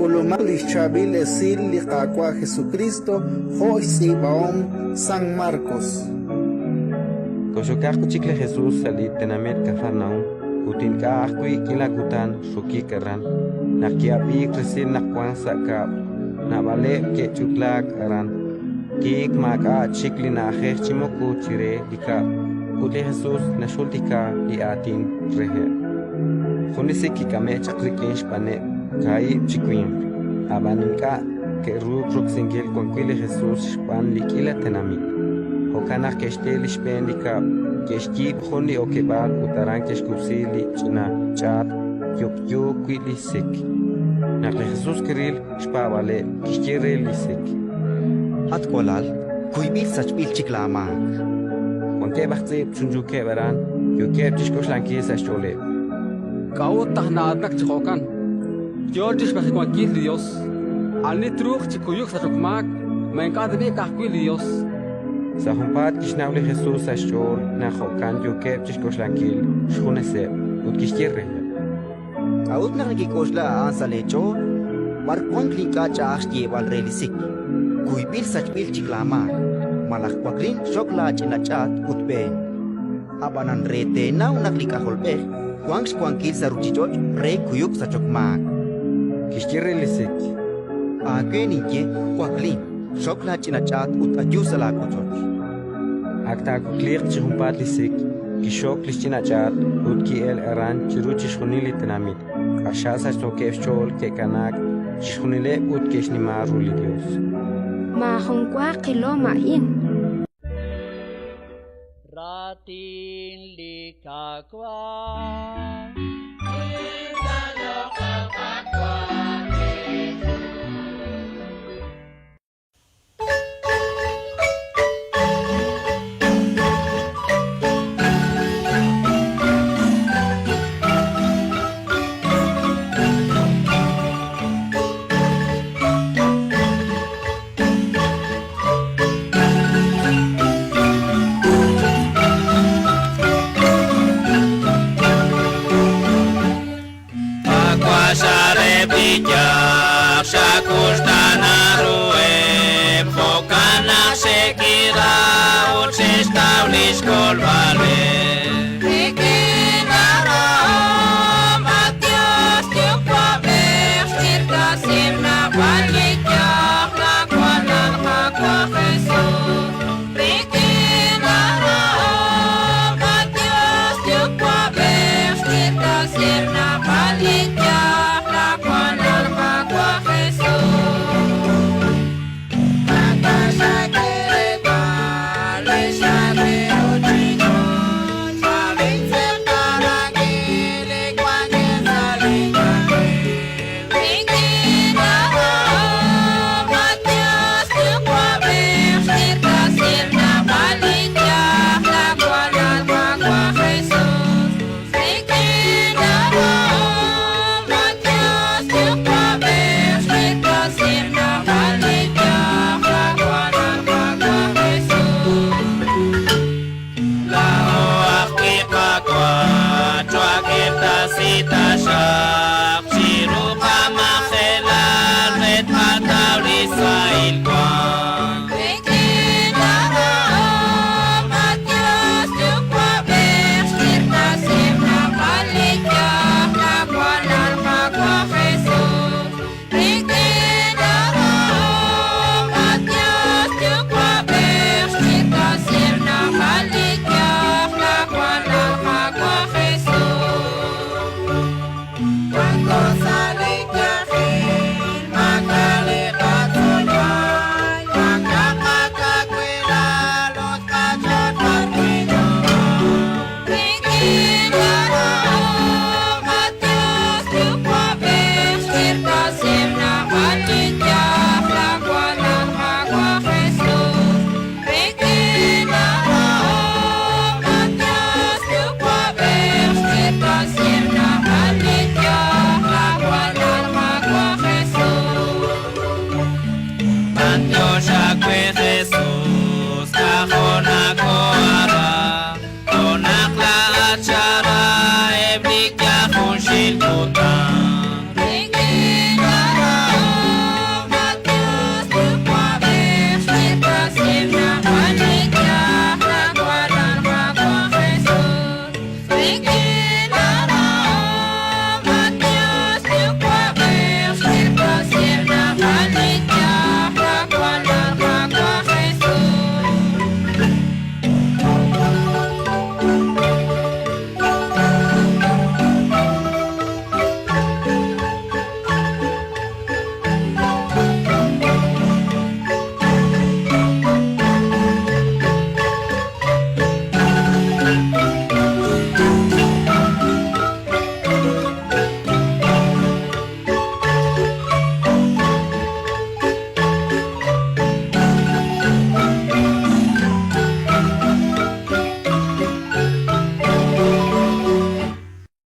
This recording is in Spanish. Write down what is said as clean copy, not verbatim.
Kulumak Chabil Esil Liqaqua Jesucristo, Jois Ibaom, San Marcos. Koshokako chikle Jesús salit tenamet Cafarnaum, Putin kaakui kilakutan, Shukikaran, Nakiabik resil nakwan saka, Nabale ke chuklak aran, Kik maka chikli na chimoku chire dika, Putle Jesús nashultika di atin rehe. Hunisiki kame chakrikinsh pane. Kai chiquim, abaninka que ruk singil con quile Jesús pan likila tenamit. Hokana que estel spendika, que skip hondi o kebal utaran que skupsili china chat, yuk quili sik. Nakle Jesús kiril spavale, kishkire lisik. At kolal, kuibil sachbil chiklama. Con que baxte chunju kebaran, yukeb tishkoshlan kiesa chole. Kau tahna adnak chikokan. George Pachikwan Dios, Alni Truk Chikuyuk Sachokmak, Mankadbe Kahkwi Dios. Sahumpat Kishnavli Jesús Ashol, Nahokan Yukeb Chishkoshlankil, Shunese, Utkishkirre. Out Nakikoshla Ansalecho, Markon Klinkacha Ashieval Relisik, Kuibil Sachbil Chiklama, Malakwaklin Shoklach in a chat Utbe. Abanan Rete now Naklika Holbe, Quanks Quankil Saruchichot, Re Kuyuk Sachokmak. Kishkirre lisik. Ageninke Quaklin, Shoklach in a chat ut Ajusala Kochoch. Akta kuklir chihumpat lisik, Kishok Lishina chat, Utki el Eran, Chiruchish Hunili tenamit, Ashasa Stokev Chol, Kekanak, Chihunile Utkeshnima Rulidios. Ma Hongkwa Kilo Mahin. Ratin Likakwa. Shakustana ruem, Hokana sekira, Utsestablish kolvale.